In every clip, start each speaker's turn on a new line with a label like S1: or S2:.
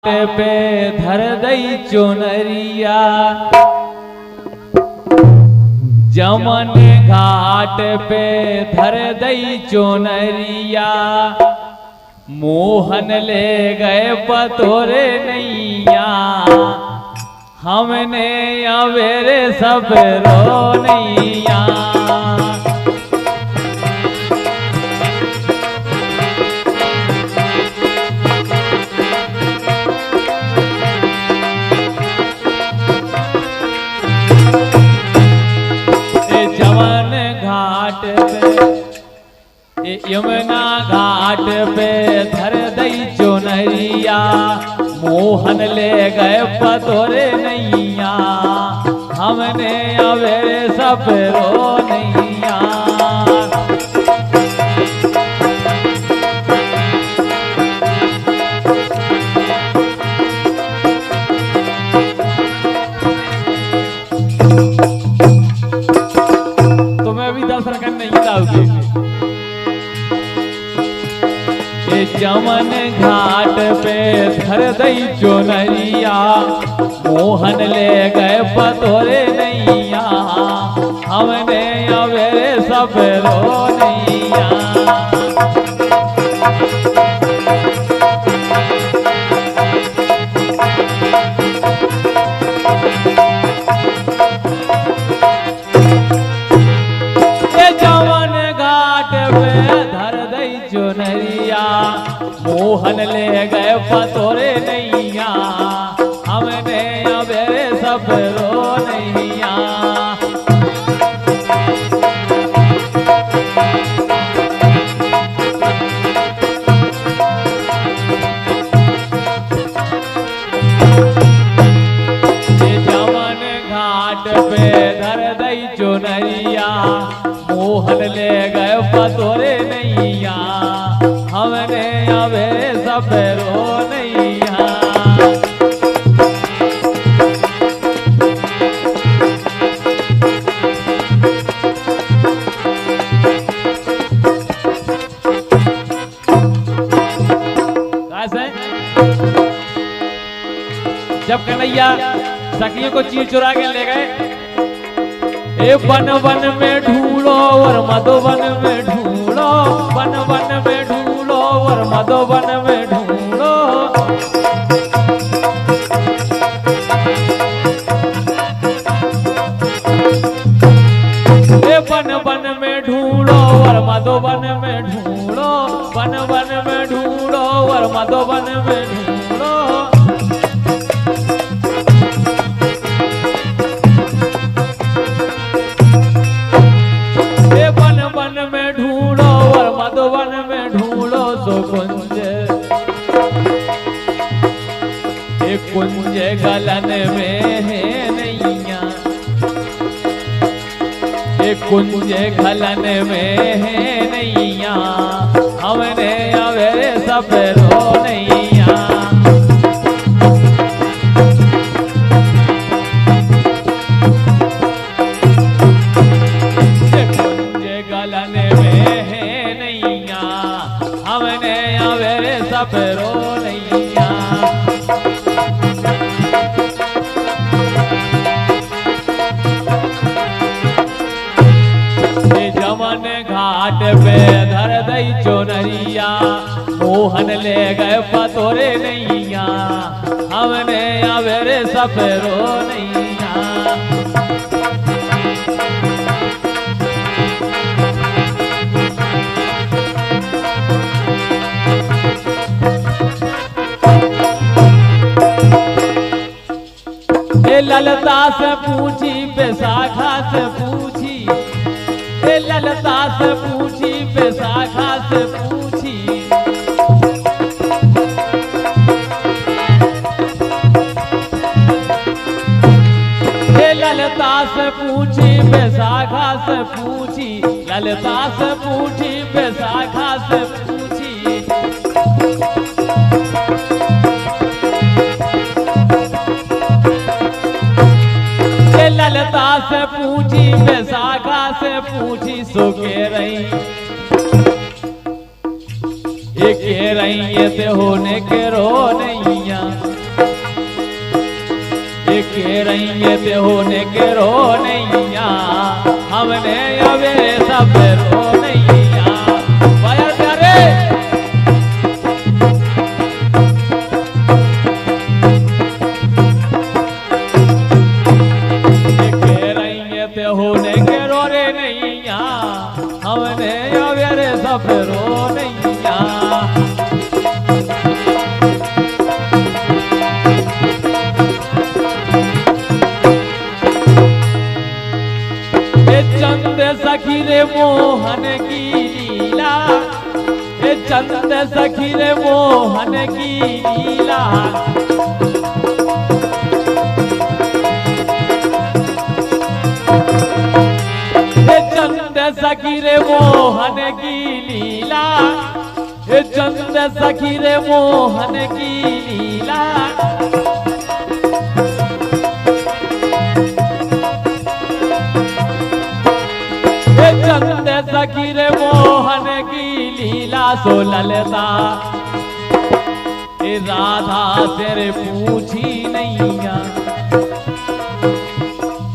S1: पे धर दई चुनरिया जमन घाट पे धर दई चुनरिया मोहन ले गए पतोरे नैया हमने अवेरे सब रो नैया। यमुना घाट पे धर दई चुनरिया मोहन ले गए पतोरे नैया हमने अवेरे सब रो नैया। तुम्हें भी दर्शन करने नहीं जाओगे। जमन घाट पे धर दई चुनरिया मोहन ले गए पतोरे नैया हमने अवेरे सब रो नैया। जमन घाट पे धर दई चुनरिया मोहन ले गए पतोरे नैया हमने अवेरे सब रो नैया। जमन घाट पे धर दई चुनरिया मोहन ले गए पतोरे नैया हमने अवेरे सब रो नैया। जब कन्हैया सखियों को चीर चुरा के ले गए ए वन वन में ढूंढो और मधुवन में ढूंढो वन वन में ढूंढो और मधुवन में ढूंढो। ए वन वन में ढूंढो और मधुवन में ढूंढो वन वन में ढूंढो और मधुवन में ढूंढो। मधुवन में ढूंढो सो कुंज एक कुंज गलन में है नैया एक कुंज गलन में है नैया हमने अवेरे सब रो नैया। कुंज गलन में है नैया हमने अवेरे सब रो नैया। जमन घाट पे धर दई चुनरिया मोहन ले गए पतोरे नैया हमने अवेरे सब रो नैया। ललता से पूछी बैसाखा से पूछी ललता से पूछी बैसाखा से पूछी ललता से पूछी बैसाखा से पूछी ललता से पूछी बैसाखा से पूछी। ललता से पूछी बैसाखा से पूछी सो के रही ये के रही ये ते होने के रो नैया रही ते होने के रो नैया हमने अवे सब रो नैया वाया प्यारे के रही ते होने के रो रे नैया हमने अवे सब रो नैया चंद सखी रे मोहन की लीला ए चंद सखी रे मोहन की लीला ए चंद सखी रे मोहन की लीला ए चंद सखी रे मोहन की लीला चंद सखी रे मोहन की लीला सो ललता ए राधा तेरे पूछी नैया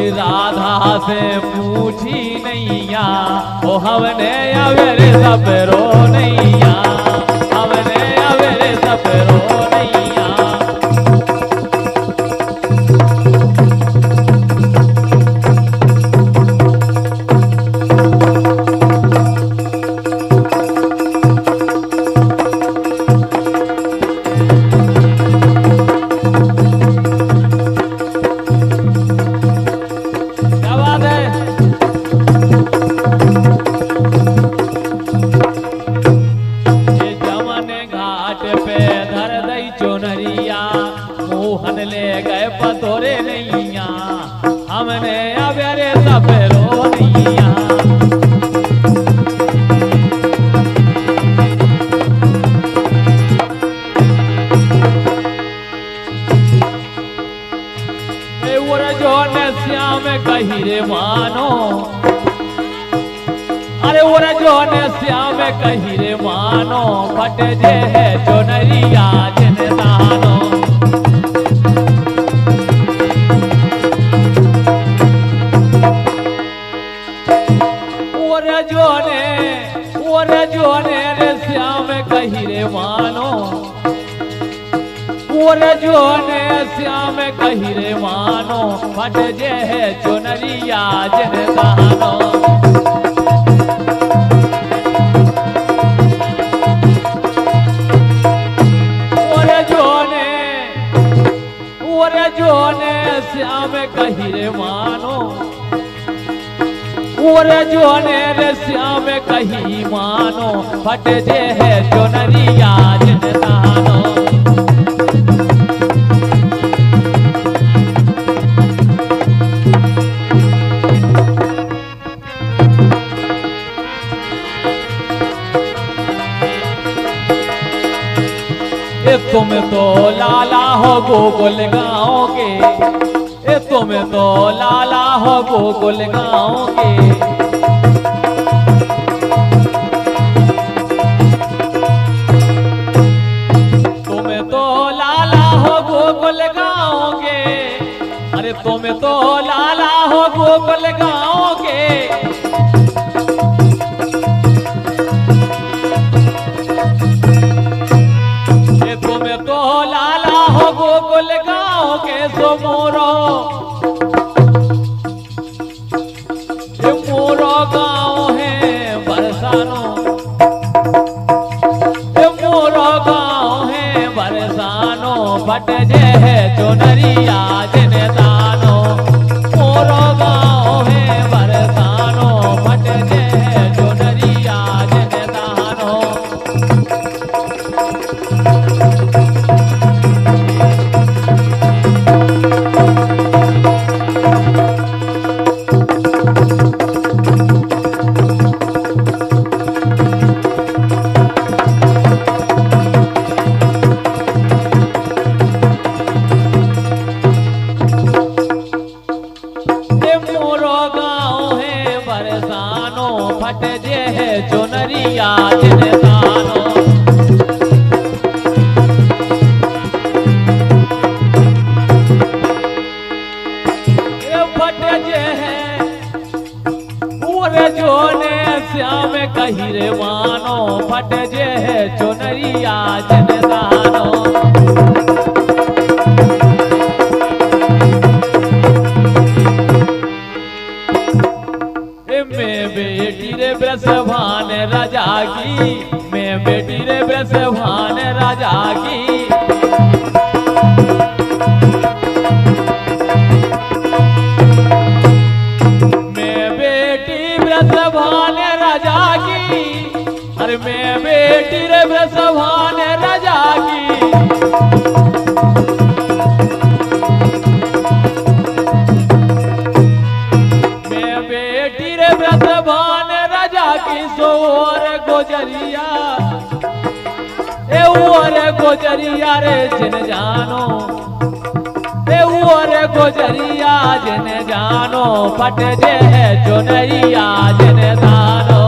S1: ए राधा से पूछी नैया ओ हमने अवेरे सब रो नैया हमने अवेरे सब रो नैया मोहन ले गए पतोरे नैया हमने अवेरे सब रो नैया जो ने श्याम कही रे मानो अरे वो जो ने श्याम कही रे मानो फट जे है जो नरिया जिन दानो जो ने रे श्याम कही रे मानो जो ने श्याम कही रे मानो फट जे है चुनरिया जिन दानो जो ने श्याम कही रे मानो जो ने रे श्याम कही मानो फट जे है चुनरिया जिन दानो तुम तो लाला हो गोकुल गाँव के तुम तो लाला हो गोकुल गाँव के तुम तो लाला हो गोकुल गाँव के अरे तुम तो लाला हो गोकुल गाँव के गोकुल गाँव के सो मोरो गाँव है बरसानो मोरो गाँव है बरसानो बट जे है चुनरिया जिन दानो मोरो गाँव है बरसानो बट जे है चुनरिया जिन दानो गोजरिया, ए रे गोजरिया रे जिन जानो, ए रे गोजरिया जिन जानो, फट जे है चुनरिया जिन दानो।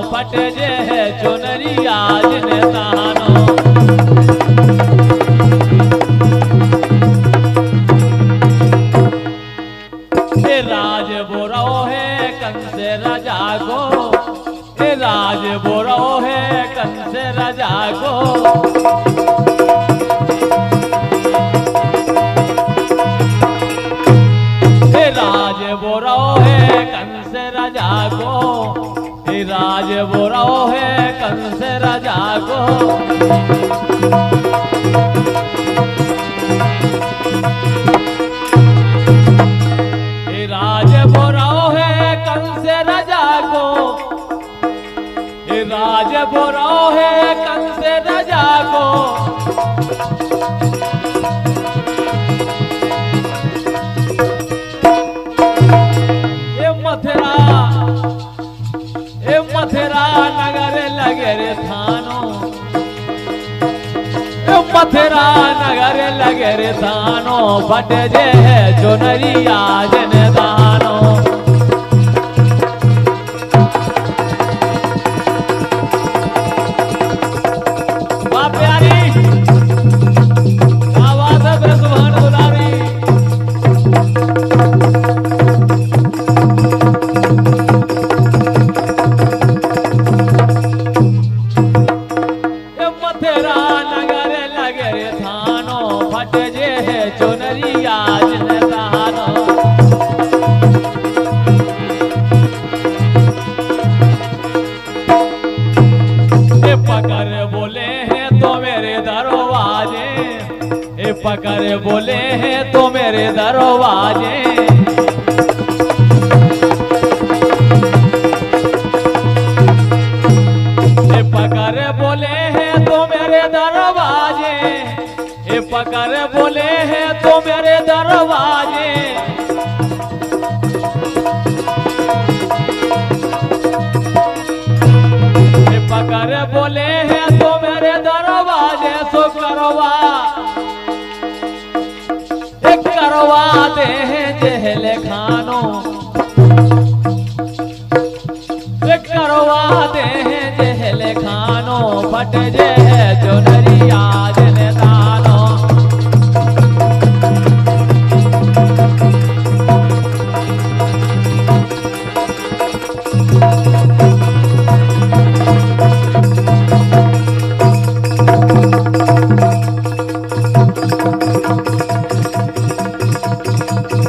S1: फट जे है चुनरिया जिन दानो। ए राज बोरो है कंस राजा को, ए राज बोरो है कंस राजा को। ए राज बोरो है कंस राजा को, राज बोरो है कंस राजा को। राज बोरो है कंस राजा को, राज बोरो है कंस राजा को। ये मथुरा, ए मथुरा नगर लगे रे थानो, ए मथुरा नगर लगे रे थानो, फट जे है चुनरिया जिन दानो। वाह प्यारी, क्या बात है मेरे सुभान दुलारी। चुनरिया जिन दानो। ए पकड़ बोले हैं तो मेरे दरवाजे, ए पकड़ बोले हैं तो मेरे दरवाजे। ए पकड़ बोले हैं तो मेरे दरवाजे, ए पकड़ बोले हैं तो मेरे दरवाजे। ए पकड़ बोले हैं तो मेरे दरवाजे। सो करवा, ए करवा दे हैं जेल खानो, ए करवा दे हैं जेल खानो, फट जे है चुनरिया जिन दानो।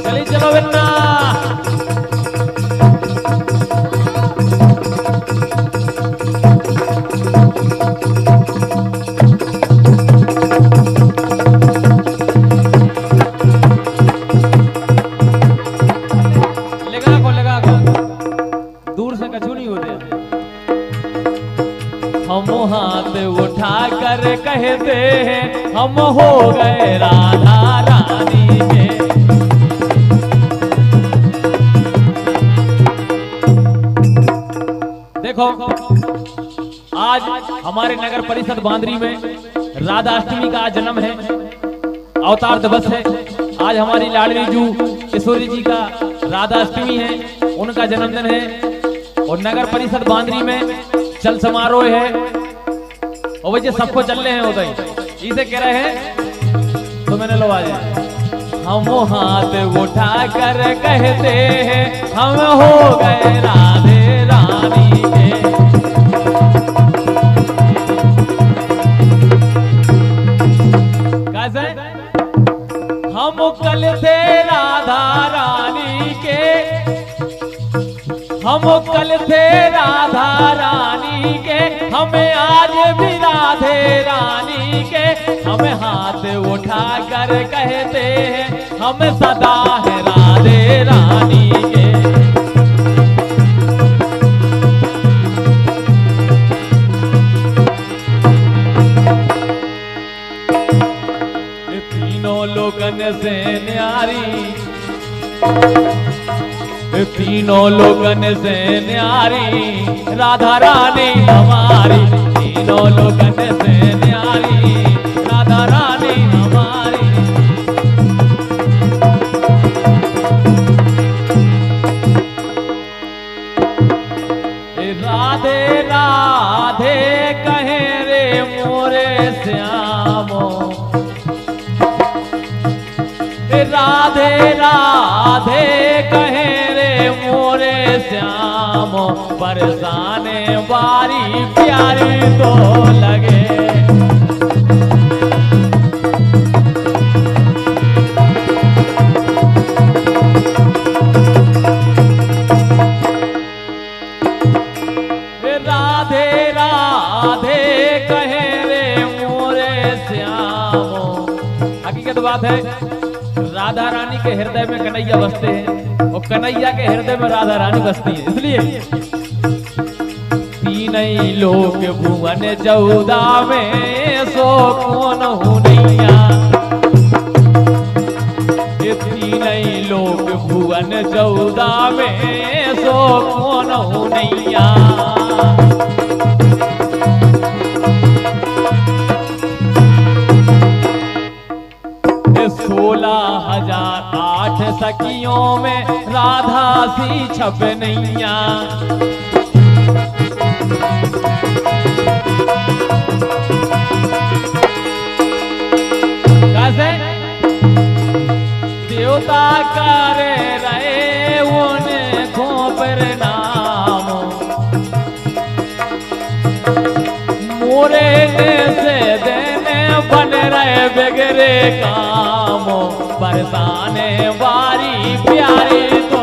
S1: चली चलो बिन्ना। दूर से कछु नहीं होते। हम हाथ उठा कर कहते हैं हम हो गए राधा रानी के। देखो आज हमारे नगर परिषद बांद्री में राधाष्टमी का जन्म है, अवतार दिवस है। आज हमारी लाडली जू किशोरी जी का राधाष्टमी है, उनका जन्मदिन है। और नगर परिषद बांद्री में चल समारोह है और वैसे सबको चल रहे हैं उधर इसे कह रहे हैं। तो मैंने लो आज हम हाथ उठा कर कहते हैं हम हो गए राधे रानी के। कैसे हम कल थे राधा रानी के, हम कल थे राधा रानी के, हमें आज भी राधे रानी के। हम हाथ उठा कर कहते हैं हम सदा है राधे रानी के। तीनों लोगन से न्यारी, तीनों लोगन से न्यारी राधा रानी हमारी, तीनों लोगन से न्यारी राधा रानी हमारी। राधे राधे कहे रे मोरे श्यामो, राधे राधे कहे रे मोरे श्यामो, बरसाने बारी प्यारी तो लगे। राधे राधे कहे रे मोरे श्यामो। हकीकत बात है, राधा रानी के हृदय में कन्हैया बसते हैं और कन्हैया के हृदय में राधा रानी बसती है। इसलिए तीन ही लोक भुवन 14 में सो कौन हूँ नैया, ये तीन ही लोक भुवन 14 में सो कौन हूँ नैया। 16,008 सखियों में राधा सी छप नैया। कैसे देवता करे रहे उनको प्रणाम, मोरे से देने बन रहे बिगड़े काम, बरसाने बारी प्यारी तो